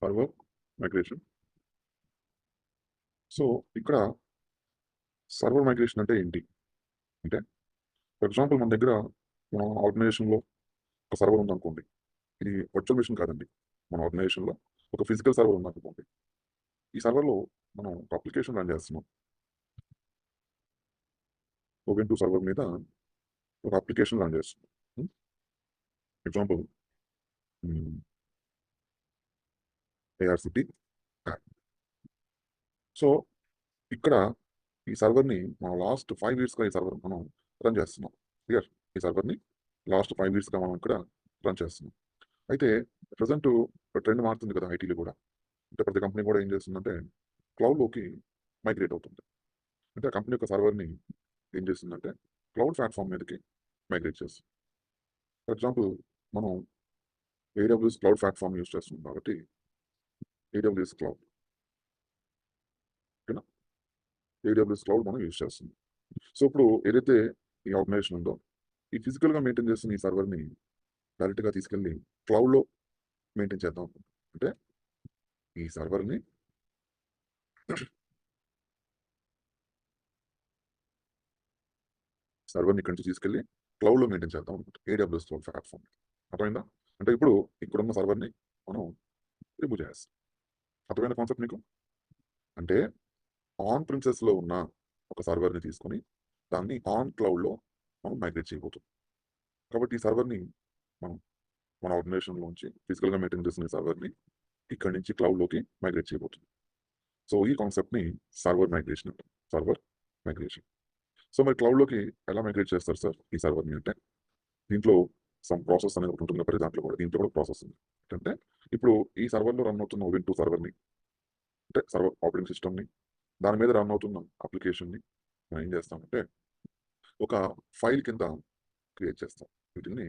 Server migration. So ఇక్కడ server migration అంటే ఏంటి అంటే, ఫర్ ఎగ్జాంపుల్ మన దగ్గర మన ఆర్గనైజేషన్లో ఒక సర్వర్ ఉందనుకోండి. ఇది వర్చువల్ మిషన్ కాదండి. మన ఆర్గనైజేషన్లో ఒక ఫిజికల్ సర్వర్ ఉందనుకోండి. ఈ సర్వర్లో మనం ఒక అప్లికేషన్ రన్ చేస్తున్నాం. ఓపెన్ టు సర్వర్ మీద ఒక అప్లికేషన్ రన్ చేస్తున్నాం. ఎగ్జాంపుల్ ఏఆర్సిటీ యాప్. సో ఇక్కడ ఈ సర్వర్ని మనం లాస్ట్ 5 ఇయర్స్గా ఈ సర్వర్ మనం రన్ చేస్తున్నాం. క్లియర్? ఈ సర్వర్ని లాస్ట్ 5 ఇయర్స్గా మనం ఇక్కడ రన్ చేస్తున్నాం. అయితే ప్రజెంట్ ట్రెండ్ మారుతుంది కదా ఐటీలో కూడా. అంటే ప్రతి కంపెనీ కూడా ఏం చేస్తుందంటే క్లౌడ్లోకి మైగ్రేట్ అవుతుంది. అంటే ఆ కంపెనీ యొక్క సర్వర్ని ఏం చేస్తుందంటే క్లౌడ్ ప్లాట్ఫామ్ మీదకి మైగ్రేట్ చేస్తుంది. ఫర్ ఎగ్జాంపుల్ మనం ఏడబ్ల్యూఎస్ క్లౌడ్ ప్లాట్ఫామ్ యూజ్ చేస్తున్నాం కాబట్టి ఏడబ్ల్యూఎస్ క్లౌడ్, ఓకేనా? ఏడబ్ల్యూఎస్ క్లౌడ్ మనం యూజ్ చేస్తున్నాం. సో ఇప్పుడు ఏదైతే ఈ ఆర్గనైజేషన్ ఉందో ఈ ఫిజికల్గా మెయింటైన్ చేస్తున్న ఈ సర్వర్ని డైరెక్ట్గా తీసుకెళ్ళి క్లౌడ్లో మెయింటైన్ చేద్దాం. అంటే ఈ సర్వర్ని ఇక్కడి నుంచి తీసుకెళ్ళి క్లౌడ్లో మెయింటైన్ చేద్దాం అనమాట. AWS cloud platform. అర్థమైందా? అంటే ఇప్పుడు ఇక్కడున్న సర్వర్ని మనం రిమూవ్ చేస్తాం. అర్థమైన కాన్సెప్ట్ మీకు? అంటే ఆన్ ప్రిన్సెస్లో ఉన్న ఒక సర్వర్ని తీసుకొని దాన్ని ఆన్ క్లౌడ్లో మనం మైగ్రేట్ చేయబోతున్నాం. కాబట్టి ఈ సర్వర్ని మనం మన ఆర్గనైజేషన్లోంచి ఫిజికల్గా మెయింటైన్ చేస్తున్న సర్వర్ని ఇక్కడి నుంచి క్లౌడ్లోకి మైగ్రేట్ చేయబోతుంది. సో ఈ కాన్సెప్ట్ని సర్వర్ మైగ్రేషన్ అంటారు. Server migration. సో మరి క్లౌడ్లోకి ఎలా మైగ్రేట్ చేస్తారు సార్ ఈ సర్వర్ని అంటే, దీంట్లో సమ్ ప్రాసెస్ అనేది ఒకటి ఉంటుంది. ప్రతి దాంట్లో కూడా దీంట్లో కూడా ప్రాసెస్ ఉంది. అంటే ఇప్పుడు ఈ సర్వర్లో రన్ అవుతున్న ఓవెన్ 2 సర్వర్ని అంటే సర్వర్ ఆపరేటింగ్ సిస్టమ్ని, దాని మీద రన్ అవుతున్న అప్లికేషన్ని మనం ఏం చేస్తామంటే ఒక ఫైల్ కింద క్రియేట్ చేస్తాం. వీటిని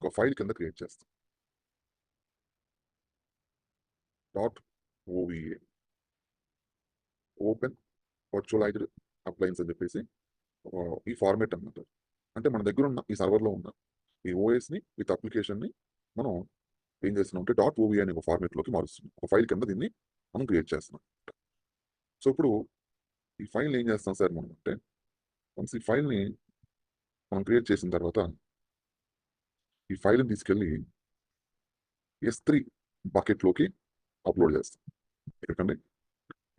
ఒక ఫైల్ కింద క్రియేట్ చేస్తాం. .OVA ఓపెన్ వర్చువలైజ్డ్ అప్లయన్స్ అని చెప్పేసి ఈ ఫార్మేట్ అన్నమాట. అంటే మన దగ్గర ఉన్న ఈ సర్వర్లో ఉన్న ఈ ఓఎస్ని విత్ అప్లికేషన్ని మనం ఏం చేస్తున్నాం అంటే .OVA అనే ఒక ఫార్మేట్లోకి మారుస్తున్నాం. ఒక ఫైల్ కింద దీన్ని మనం క్రియేట్ చేస్తున్నాం. సో ఇప్పుడు ఈ ఫైల్ ఏం చేస్తాం సార్ మనం అంటే, వన్స్ ఈ ఫైల్ని మనం క్రియేట్ చేసిన తర్వాత ఈ ఫైల్ని తీసుకెళ్ళి S3 బకెట్లోకి అప్లోడ్ చేస్తాం. ఎందుకంటే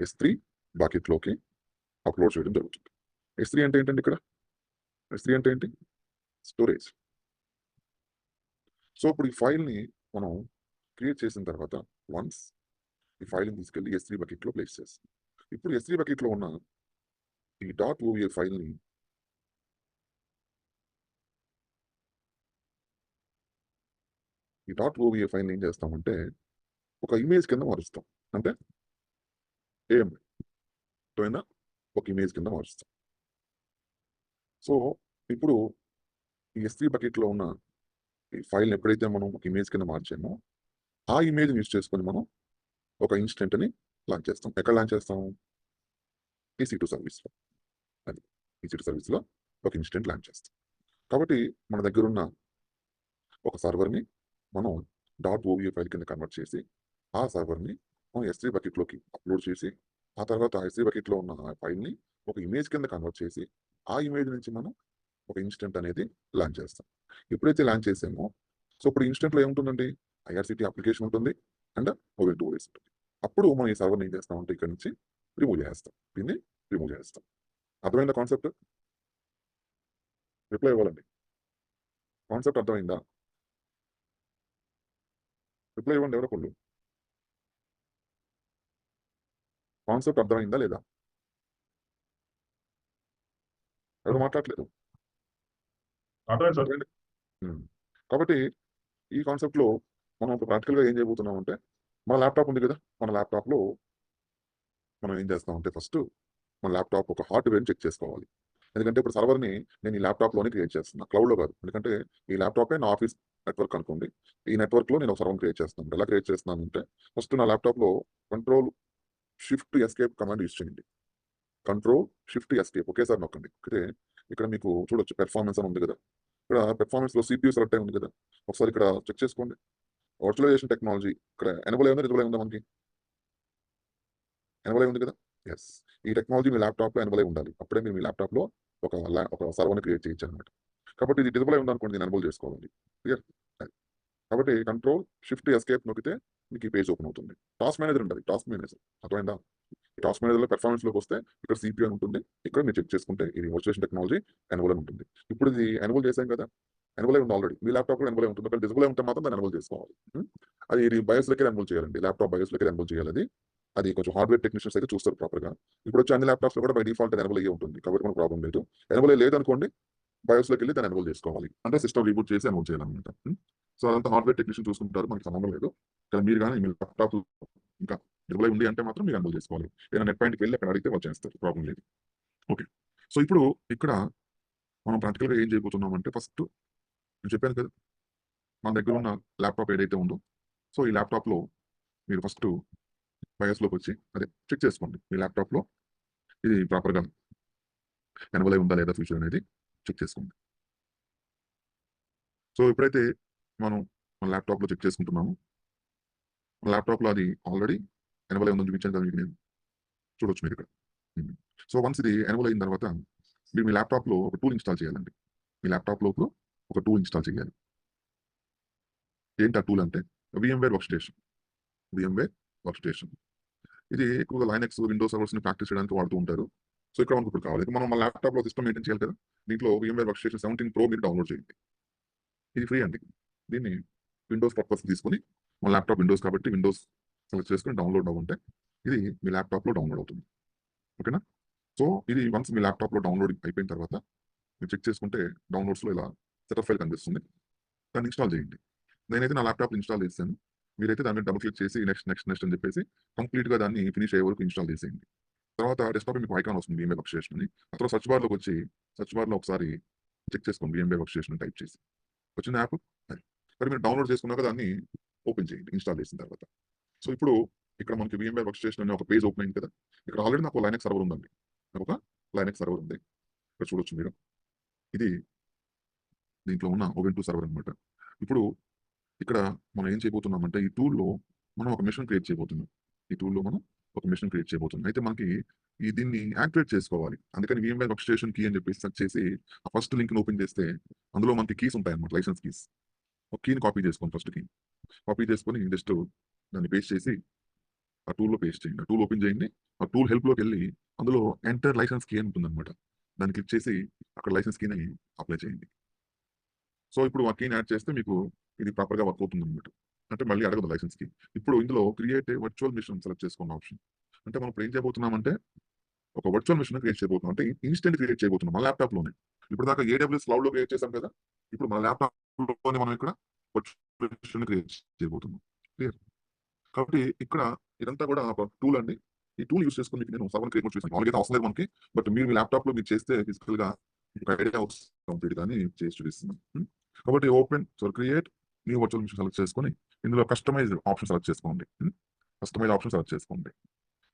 S3 బకెట్లోకి అప్లోడ్ చేయడం జరుగుతుంది. S3 అంటే ఏంటండి ఇక్కడ? S3 అంటే ఏంటి? స్టోరేజ్. సో ఇప్పుడు ఈ ఫైల్ని మనం క్రియేట్ చేసిన తర్వాత వన్స్ ఈ ఫైల్ని తీసుకెళ్ళి S3 బకెట్లో ప్లేస్ చేస్తాం. ఇప్పుడు S3 బకెట్లో ఉన్న ఈ .OVA ఫైల్ని ఏం చేస్తామంటే ఒక ఇమేజ్ కింద మారుస్తాం. అంటే ఏమైనా ఒక ఇమేజ్ కింద మారుస్తాం. సో ఇప్పుడు ఈ S3 బకెట్లో ఉన్న ఈ ఫైల్ని ఎప్పుడైతే మనం ఒక ఇమేజ్ కింద మార్చామో ఆ ఇమేజ్ని యూజ్ చేసుకొని మనం ఒక ఇన్స్టెంట్ని లాంచ్ చేస్తాం. ఎక్కడ లాంచ్ చేస్తాము? EC2 సర్వీస్లో. అది EC2 సర్వీస్లో ఒక ఇన్స్టెంట్ లాంచ్ చేస్తాం. కాబట్టి మన దగ్గర ఉన్న ఒక సర్వర్ని మనం .OVA ఫైల్ కింద కన్వర్ట్ చేసి ఆ సర్వర్ని మనం S3 బకెట్లోకి అప్లోడ్ చేసి ఆ తర్వాత S3 బకెట్లో ఉన్న ఆ ఫైల్ని ఒక ఇమేజ్ కింద కన్వర్ట్ చేసి ఆ ఇమేజ్ నుంచి మనం ఒక ఇన్స్టెంట్ అనేది లాంచ్ చేస్తాం. ఎప్పుడైతే లాంచ్ చేసామో సో ఇప్పుడు ఇన్స్టెంట్లో ఏముంటుందండి? IRCT అప్లికేషన్ ఉంటుంది అండ్ ఓవెన్ 2 OS ఉంటుంది. అప్పుడు మనం ఈ సర్వర్ని ఏం చేస్తామంటే ఇక్కడ నుంచి రిమూవ్ చేస్తాం. దీన్ని రిమూవ్ చేస్తాం. అర్థమైందా కాన్సెప్ట్? రిప్లై ఇవ్వాలండి. కాన్సెప్ట్ అర్థమైందా? రిప్లై ఇవ్వండి ఎవరో ఒకళ్ళు. కాన్సెప్ట్ అర్థమైందా లేదా? ఎవరు మాట్లాడలేదు. అర్థమైంది సార్. అర్థమైంది. కాబట్టి ఈ కాన్సెప్ట్లో మనం ఇప్పుడు ప్రాక్టికల్గా ఏం చేయబోతున్నాం అంటే, మన ల్యాప్టాప్ ఉంది కదా, మన ల్యాప్టాప్లో మనం ఏం చేస్తామంటే ఫస్ట్ మన ల్యాప్టాప్ ఒక హార్డ్వేర్ని చెక్ చేసుకోవాలి. ఎందుకంటే ఇప్పుడు సర్వర్ని నేను ఈ ల్యాప్టాప్లోనే క్రియేట్ చేస్తున్నా, క్లౌడ్లో కాదు. ఎందుకంటే ఈ ల్యాప్టాపే నా ఆఫీస్ నెట్వర్క్ అనుకోండి. ఈ నెట్వర్క్లో నేను ఒక సర్వర్ని క్రియేట్ చేస్తున్నాను. ఎలా క్రియేట్ చేస్తున్నాను అంటే ఫస్ట్ నా ల్యాప్టాప్లో Ctrl+Shift+Escape కమాండ్ యూజ్ చేయండి. Ctrl+Shift+Escape ఒకేసారి నొక్కండి. ఓకే, ఇక్కడ మీకు చూడొచ్చు పెర్ఫార్మెన్స్ అని ఉంది కదా. ఇక్కడ పెర్ఫార్మెన్స్లో CPU సెలెక్ట్ అయి ఉంది కదా. ఒకసారి ఇక్కడ చెక్ చేసుకోండి. వర్చువలైజేషన్ టెక్నాలజీ ఇక్కడ ఎనబుల్ ఉందా, డిజబుల్ ఉందా మనకి? ఎనబుల్ ఉంది కదా. ఎస్, ఈ టెక్నాలజీ మీ ల్యాప్టాప్లో ఎనబుల్ ఉండాలి. అప్పుడే మీరు మీ ల్యాప్టాప్లో ఒక సర్వర్ని క్రియేట్ చేయొచ్చు అనమాట. కాబట్టి ఇది డిజబుల్ ఉంది అనుకోండి, దీన్ని ఎనబుల్ చేసుకోవాలి. క్లియర్. కాబట్టి కంట్రోల్ షిఫ్ట్ ఎస్కేప్ నొక్కితే మీకు ఈ పేజ్ ఓపెన్ అవుతుంది. టాస్క్ మేనేజర్ ఉంటుంది, టాస్క్ మేనేజర్ అర్థమైందా? ఈ టాస్క్ మేనేజర్లో పెర్ఫార్మెన్స్లోకి వస్తే ఇక్కడ సిపియూ అని ఉంటుంది. ఇక్కడ మీరు చెక్ చేసుకుంటే ఇది వర్చువలైజేషన్ టెక్నాలజీ ఎనబుల్ అని ఉంటుంది. ఇప్పుడు ఇది ఎనబుల్ చేసాం కదా, ఎనబుల్ ఉంది ఆల్రెడీ. మీ ల్యాప్టాప్ కూడా ఎనబుల్ ఉంటుంది. కానీ డిజబుల్ ఉంటే మాత్రం దాన్ని ఎనబుల్ చేసుకోవాలి. అది ఇది బయోస్లోకి ఎనబుల్ చేయాలండి. ల్యాప్టాప్ బయోస్లోకి ఎనబుల్ చేయాలి. అది కొంచెం హార్డ్వేర్ టెక్నీషియన్స్ అయితే చూస్తారు ప్రాపర్గా. ఇప్పుడు వచ్చే అన్ని ల్యాప్టాప్స్ కూడా బై డిఫాల్ట్ ఎనబుల్ అయ్యే ఉంటుంది. కాబట్టి మనకు ప్రాబ్లం లేదు. ఎనబుల్ లేదనుకోండి, బయోస్లోకి వెళ్ళి దాన్ని ఎనబుల్ చేసుకోవాలి. అంటే సిస్టమ్ రీబూట్ చేసి ఎనబుల్ చేయాలన్నమాట. సో అదంతా హార్డ్వేర్ టెక్నీషియన్ చూసుకుంటారు, మనకి సంబంధం లేదు. కానీ మీరు కానీ మీ ల్యాప్టాప్ ఇంకా ఎనబుల్ ఉంది అంటే మాత్రం మీరు ఎనబుల్ చేసుకోవాలి. ఏదైనా నెట్ పాయింట్కి వెళ్ళి అక్కడ అడిగితే వాళ్ళు చేస్తారు, ప్రాబ్లం లేదు. ఓకే. సో ఇప్పుడు ఇక్కడ మనం ప్రాక్టికల్గా ఏం చేయబోతున్నాం అంటే, ఫస్ట్ నేను చెప్పాను కదా, మన దగ్గర ఉన్న ల్యాప్టాప్ ఏదైతే ఉందో, సో ఈ ల్యాప్టాప్లో మీరు ఫస్ట్ బయోస్లోకి వచ్చి అదే చెక్ చేసుకోండి. మీ ల్యాప్టాప్లో ఇది ప్రాపర్గా ఎనబుల్ ఉందా లేదా ఫ్యూచర్ అనేది చెక్ చేసుకోండి. సో ఎప్పుడైతే మనం మన ల్యాప్టాప్లో చెక్ చేసుకుంటున్నాము, మన ల్యాప్టాప్లో అది ఆల్రెడీ ఎనబుల్ ఉందని చూపించాను కదా మీకు నేను, చూడొచ్చు మీరు ఇక్కడ. సో వన్స్ ఇది ఎనబుల్ అయిన తర్వాత మీరు మీ ల్యాప్టాప్లో ఒక టూల్ ఇన్స్టాల్ చేయాలండి. మీ ల్యాప్టాప్లో ఒక టూల్ ఇన్స్టాల్ చేయాలి. ఏంటి ఆ టూల్ అంటే VMware work station. VMware work station ఇది ఎక్కువగా లైనక్స్, విండోస్ సర్వర్స్ని ప్రాక్టీస్ చేయడానికి వాడుతూ ఉంటారు. సో ఇక్కడ మనకు ఇప్పుడు కావాలి, మనం మన ల్యాప్టాప్లో సిస్టమ్ మెయింటైన్ చేయాలి కదా. దీంట్లో VMware వర్క్ స్టేషన్ 17 Pro మీరు డౌన్లోడ్ చేయండి. ఇది ఫ్రీ అండి. దీన్ని విండోస్ పర్పస్ తీసుకుని, మన ల్యాప్టాప్ విండోస్ కాబట్టి విండోస్ సెలెక్ట్ చేసుకుని డౌన్లోడ్ అవ్వంటే ఇది మీ ల్యాప్టాప్లో డౌన్లోడ్ అవుతుంది. ఓకేనా. సో ఇది వన్స్ మీ ల్యాప్టాప్లో డౌన్లోడ్ అయిపోయిన తర్వాత మీరు చెక్ చేసుకుంటే డౌన్లోడ్స్లో ఇలా సెటప్ ఫైల్ కనిపిస్తుంది. దాన్ని ఇన్స్టాల్ చేయండి. నేనైతే నా ల్యాప్టాప్ ఇన్స్టాల్ చేశాను. మీరైతే దాన్ని డబుల్ క్లిక్ చేసి నెక్స్ట్ అని చెప్పేసి కంప్లీట్గా దాన్ని ఫినిష్ అయ్యే వరకు ఇన్స్టాల్ చేసేయండి. తర్వాత డెస్క్టాప్ మీకు ఐకాన్ వస్తుంది VMware వర్క్ స్టేషన్ అని. ఆ తర్వాత సర్చ్ బార్లోకి వచ్చి సర్చ్ బార్లో ఒకసారి చెక్ చేసుకోండి VMware వర్క్ స్టేషన్ టైప్ చేసి. వచ్చిన యాప్ మరి మీరు డౌన్లోడ్ చేసుకున్నాక దాన్ని ఓపెన్ చేయండి ఇన్స్టాల్ చేసిన తర్వాత. సో ఇప్పుడు ఇక్కడ మనకి VMware వర్క్ స్టేషన్ అనే ఒక పేజ్ ఓపెన్ అయింది కదా. ఇక్కడ ఆల్రెడీ నాకు లైనక్స్ సర్వర్ ఉందండి. నాకు ఒక లైనక్స్ సర్వర్ ఉంది. ఇక్కడ చూడొచ్చు మీరు. ఇది దీంట్లో ఉన్న Ubuntu సర్వర్ అనమాట. ఇప్పుడు ఇక్కడ మనం ఏం చేయబోతున్నామంటే ఈ టూల్లో మనం ఒక మిషన్ క్రియేట్ చేయబోతున్నాం. ఈ టూల్లో మనం ఒక మిషన్ క్రియేట్ చేయబోతున్నాం. అయితే మనకి దీన్ని యాక్టివేట్ చేసుకోవాలి. అందుకని VMware వర్క్ స్టేషన్ కీ అని చెప్పేసి సెర్చ్ చేసి ఆ ఫస్ట్ లింక్ని ఓపెన్ చేస్తే అందులో మనకి కీస్ ఉంటాయి అన్నమాట, లైసెన్స్ కీస్. ఒక కీని కాపీ చేసుకోండి. ఫస్ట్ కీ కాపీ చేసుకొని జస్ట్ దాన్ని పేస్ట్ చేసి ఆ టూల్లో పేస్ట్ చేయండి. ఆ టూల్ ఓపెన్ చేయండి. ఆ టూల్ హెల్ప్లోకి వెళ్ళి అందులో ఎంటర్ లైసెన్స్ కీ అని ఉంటుంది అనమాట. దాన్ని క్లిక్ చేసి అక్కడ లైసెన్స్ కీని అప్లై చేయండి. సో ఇప్పుడు ఆ కీని యాడ్ చేస్తే మీకు ఇది ప్రాపర్గా వర్క్ అవుతుంది అనమాట. అంటే మళ్ళీ అడగదు లైసెన్స్ కీ. ఇప్పుడు ఇందులో create a virtual machine select చేసుకున్న ఆప్షన్. అంటే మనం ఇప్పుడు ఏం చేయబోతున్నాం అంటే ఒక వర్చువల్ మిషన్ క్రియేట్ చేయబోతున్నాం. అంటే ఇన్స్టెంట్ క్రియేట్ చేయబోతున్నాం మన ల్యాప్టాప్లోనే. ఇప్పుడు దాకా AWS క్లౌడ్లో క్రియేట్ చేశాం కదా, ఇప్పుడు మన ల్యాప్టాప్లోనే మనం ఇక్కడ వర్చువల్ మిషన్ క్రియేట్ చేయబోతున్నాం. క్లియర్. కాబట్టి ఇక్కడ ఇదంతా కూడా ఒక టూల్ అండి. ఈ టూల్ యూస్ చేసుకుని మీకు నేను సర్వర్ క్రియేట్ చేసాను. అలాగే అవసరం లేదు మనకి, బట్ మీరు మీ ల్యాప్టాప్లో మీరు చేస్తే ఫిజికల్గా మీకు ఐడియా కంప్లీట్ గానీ చేసి చూపిస్తున్నాను. కాబట్టి open create new virtual machine select చేసుకొని ఇందులో కస్టమైజ్ ఆప్షన్ సెలెక్ట్ చేసుకోండి. కస్టమైజ్ ఆప్షన్ సెలెక్ట్ చేసుకోండి.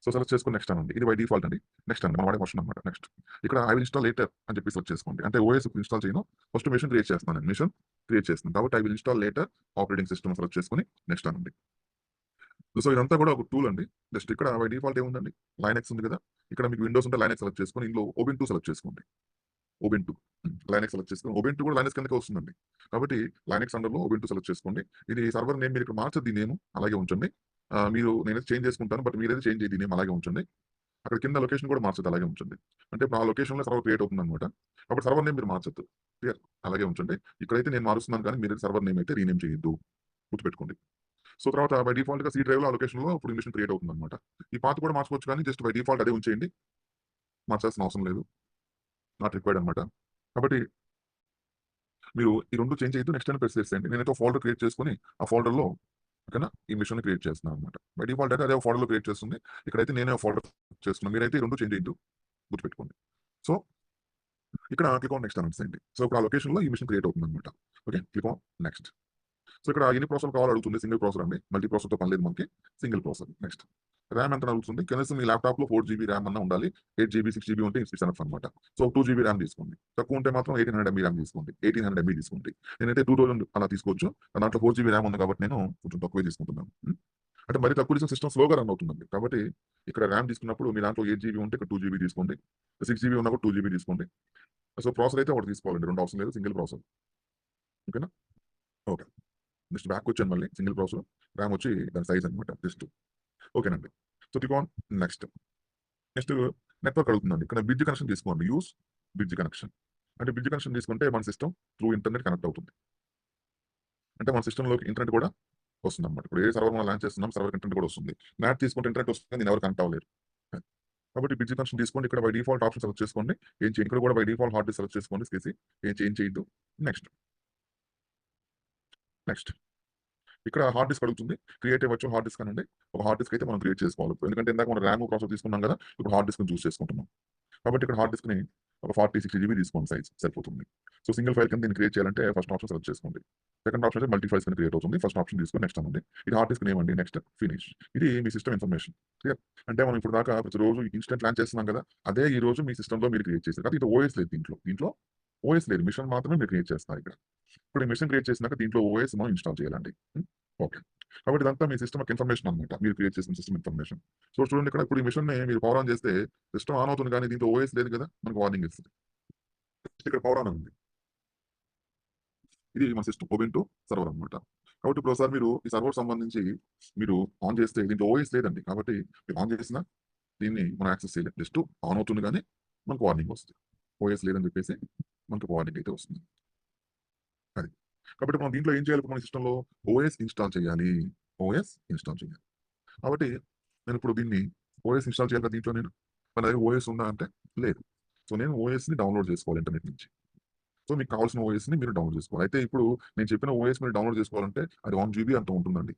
సో సెలెక్ట్ చేసుకుని నెక్స్ట్ అనండి. ఇది బై డిఫాల్ట్ అండి. నెక్స్ట్ అండి, మనం వాడే వర్షన్ అనమాట. నెక్స్ట్ ఇక్కడ ఐ విల్ ఇన్స్టాల్ లేటర్ అని చెప్పి సెలెక్ట్ చేసుకోండి. అంటే OS ఇన్స్టాల్ చేయను, ఫస్ట్ మిషన్ క్రియేట్ చేస్తాను. మిషన్ క్రియేట్ చేస్తాను కాబట్టి I will install later operating system select చేసుకొని నెక్స్ట్ అనండి. సో ఇదంతా కూడా ఒక టూల్ అండి. జస్ట్ ఇక్కడ బై డిఫాల్ట్ ఏముందండి, లైనక్స్ ఉంది కదా. ఇక్కడ మీకు విండోస్ ఉంటే లైనక్స్ సెలెక్ట్ చేసుకొని ఇందులో Ubuntu సెలెక్ట్ చేసుకోండి. Ubuntu లైనక్స్ సెలెక్ట్ చేసుకొని Ubuntu కూడా లైనక్స్ కిందకే వస్తుందండి. కాబట్టి లైనక్స్ అండర్లో Ubuntu సెలెక్ట్ చేసుకోండి. ఇది సర్వర్ నేమ్ మీరు ఇక్కడ మార్చద్ది, నేమ్ అలాగే ఉంచండి. మీరు నేనైతే చేంజ్ చేసుకుంటాను, బట్ మీరైతే చేంజ్ చేయండి, నేమ్ అలాగే ఉంచండి. అక్కడ కింద లొకేషన్ కూడా మార్చద్దు, అలాగే ఉంచండి. అంటే ఇప్పుడు ఆ లొకేషన్లో సర్వర్ క్రియేట్ అవుతుంది అనమాట. కాబట్టి సర్వర్ నేమ్ మీరు మార్చద్దు, క్లియర్, అలాగే ఉంచండి. ఇక్కడైతే నేను మారుస్తున్నాను కానీ మీరు సర్వర్ నేమ్ అయితే రీనేమ్ చేయొద్దు, గుర్తుపెట్టుకోండి. సో తర్వాత బై డిఫాల్ట్గా C డ్రైవ్లో ఆ లొకేషన్లో ఇప్పుడు మిషన్ క్రియేట్ అవుతుంది అనమాట. ఈ పాత్ కూడా మార్చుకోవచ్చు కానీ జస్ట్ బై డిఫాల్ట్ అదే ఉంచేయండి, మార్చాల్సిన అవసరం లేదు, నాట్ రిక్వైర్డ్ అనమాట. కాబట్టి మీరు ఈ రెండు చేంజ్ చేయొద్దు, నెక్స్ట్ అని ప్రెస్ చేసేయండి. నేనైతే ఫోల్డర్ క్రియేట్ చేసుకుని ఆ ఫోల్డర్లో ఓకేనా ఈ మిషన్ క్రియేట్ చేస్తున్నాను అనమాట. బై డిఫాల్ట్ అయితే అదే ఫోల్డర్లో క్రియేట్ చేస్తుంది. ఇక్కడైతే నేనే ఫోల్డర్ చేస్తున్నాను, మీరైతే ఈ రెండు చేంజ్ చేయొద్దు, గుర్తుపెట్టుకోండి. సో ఇక్కడ క్లిక్ ఆన్ నెక్స్ట్ అనేసి. సో ఇప్పుడు ఆ లొకేషన్లో ఈ మిషన్ క్రియేట్ అవుతుంది అనమాట. Okay, click on next. So ఇక్కడ ఎన్ని ప్రాసెసర్ కావాలో అడుగుతుంది. సింగిల్ ప్రాసెసర్ అండి, మల్టీ ప్రాసెసర్తో పని లేదు మనకి, సింగిల్ ప్రాసెసర్. నెక్స్ట్ ర్యామ్ ఎంత అడుగుతుంది. కనీసం మీ ల్యాప్టాప్లో 4 GB ర్యామ్ అన్న ఉండాలి. 8 GB 6 GB ఉంటే ఇట్స్ ఎనఫ్ అనమాట. సో 2 GB ర్యామ్ తీసుకోండి. తక్కువ ఉంటే మాత్రం 1800 MB ర్యామ్ తీసుకోండి. 1800 MB తీసుకోండి. నేనైతే 2000 అలా తీసుకోవచ్చు. దాంట్లో 4 GB ర్యామ్ ఉంది కాబట్టి నేను కొంచెం తక్కువే తీసుకుంటున్నాను. అంటే మరి తక్కువ తీసుకున్న సిస్టమ్ స్లోగా రన్ అవుతుందండి. కాబట్టి ఇక్కడ ర్యామ్ తీసుకున్నప్పుడు మీ దాంట్లో 8 GB ఉంటే ఇక్కడ 2 GB తీసుకోండి. 6 GB ఉన్నా కూడా 2 GB తీసుకోండి. సో ప్రాసెసర్ అయితే ఒకటి తీసుకోవాలండి, 2 అవసరం లేదు, సింగిల్ ప్రాసెసర్. ఓకేనా? ఓకే. నెక్స్ట్ బ్యాక్ వచ్చాను మళ్ళీ. సింగిల్ ప్రాసెసర్, ర్యామ్ వచ్చి దాని సైజ్ అనమాట జస్ట్. ఓకేనండి. So click on next. Next network అడుగుతుందండి. ఇక్కడ బ్రిడ్జ్ కనెక్షన్ తీసుకోండి. Use bridge connection. అంటే బ్రిడ్జ్ కనెక్షన్ తీసుకుంటే మన సిస్టమ్ త్రూ ఇంటర్నెట్ కనెక్ట్ అవుతుంది. అంటే మన సిస్టంలోకి ఇంటర్నెట్ కూడా వస్తుంది అనమాట. ఇప్పుడు ఏ సర్వర్ మనం లాంచ్ చేస్తున్నాం, సర్వర్ ఇంటర్నెట్ కూడా వస్తుంది. మ్యాట్ తీసుకుంటే ఇంటర్నెట్ వస్తుంది, దీన్ని ఎవరు కనెక్ట్ అవ్వలేరు. కాబట్టి బ్రిడ్జ్ కనెక్షన్ తీసుకోండి. ఇక్కడ బై డిఫాల్ట్ ఆప్షన్ సెలెక్ట్ చేసుకోండి. ఏం చేయండి, ఇక్కడ కూడా by default hard disk select చేసుకోండి. చేసి ఏం చేయొద్దు. నెక్స్ట్ నెక్స్ట్ ఇక్కడ హార్డ్ డిస్క్ అడుగుతుంది. క్రియేట్ వర్చువల్ హార్డ్ డిస్క్ అనండి. ఒక హార్డ్ డిస్క్ అయితే మనం క్రియేట్ చేసుకోవాలి. ఎందుకంటే ఇందాక మనం ర్యామ్ ప్రాసెస్ తీసుకున్నాం కదా, ఇప్పుడు హార్డ్ డిస్క్ చూస్ చేసుకుంటున్నాం. కాబట్టి ఇక్కడ హార్డ్ డిస్క్ని ఒక 40-60 GB తీసుకోండి, సైజ్ సరిపోతుంది. సో సింగిల్ ఫైల్ కింద దీన్ని క్రియేట్ చేయాలంటే ఫస్ట్ ఆప్షన్ సెలెక్ట్ చేసుకోండి. సెకండ్ ఆప్షన్ అయితే మల్టీ ఫైల్స్ కింద క్రియేట్ అవుతుంది. ఫస్ట్ ఆప్షన్ తీసుకొని నెక్స్ట్ అనండి. ఇది హార్డ్ డిస్క్ నేమ్ అండి. Next finish. ఇది మీ సిస్టమ్ ఇన్ఫర్మేషన్. క్లియర్? అంటే మనం ఇప్పుడు దాకా ప్రతిరోజు ఇన్స్టెంట్ లాంచ్ చేస్తున్నాం కదా, అదే ఈ రోజు మీ సిస్టంలో మీరు క్రియేట్ చేశారు. కాబట్టి ఇది ఓఎస్ లేదు, దీంట్లో ఓఎస్ లేదు, మిషన్ మాత్రమే మీరు క్రియేట్ చేస్తారు. ఇక్కడ ఇప్పుడు ఈ మిషన్ క్రియేట్ చేసినాక దీంట్లో ఓఎస్ మనం ఇన్స్టాల్ చేయాలండి. ఓకే. కాబట్టి ఇదంతా మీ సిస్టమ్ ఇన్ఫర్మేషన్ అనమాట, మీరు క్రియేట్ చేసిన సిస్టమ్ ఇన్ఫర్మేషన్. సో చూడండి, ఇక్కడ ఇప్పుడు ఈ మిషన్ మీరు పవర్ ఆన్ చేస్తే సిస్టమ్ ఆన్ అవుతుంది, కానీ దీంట్లో ఓఎస్ లేదు కదా, మనకు వార్నింగ్ ఇస్తుంది. ఇక్కడ పవర్ ఆన్ ఉంది. ఇది మన సిస్టమ్ ఓబెంటూ సర్వర్ అనమాట. కాబట్టి ఇప్పుడు ఒకసారి మీరు ఈ సర్వర్ సంబంధించి మీరు ఆన్ చేస్తే దీంట్లో ఓఎస్ లేదండి. కాబట్టి మీరు ఆన్ చేసిన దీన్ని మనం యాక్సెస్ చేయలేదు. జస్ట్ ఆన్ అవుతుంది, కానీ మనకు వార్నింగ్ వస్తుంది. ఓఎస్ లేదని చెప్పేసి మనకు వార్నింగ్ అయితే వస్తుంది. అది కాబట్టి మనం దీంట్లో ఏం చేయాలి, మన సిస్టంలో ఓఎస్ ఇన్స్టాల్ చేయాలి. ఓఎస్ ఇన్స్టాల్ చేయాలి. కాబట్టి నేను ఇప్పుడు దీన్ని ఓఎస్ ఇన్స్టాల్ చేయాలి కదా, దీంట్లో నేను మన దగ్గర ఓఎస్ ఉందా అంటే లేదు. సో నేను ఓఎస్ని డౌన్లోడ్ చేసుకోవాలి ఇంటర్నెట్ నుంచి. సో మీకు కావాల్సిన ఓఎస్ని మీరు డౌన్లోడ్ చేసుకోవాలి. అయితే ఇప్పుడు నేను చెప్పిన ఓఎస్ మీరు డౌన్లోడ్ చేసుకోవాలంటే అది 1 GB అంత ఉంటుందండి.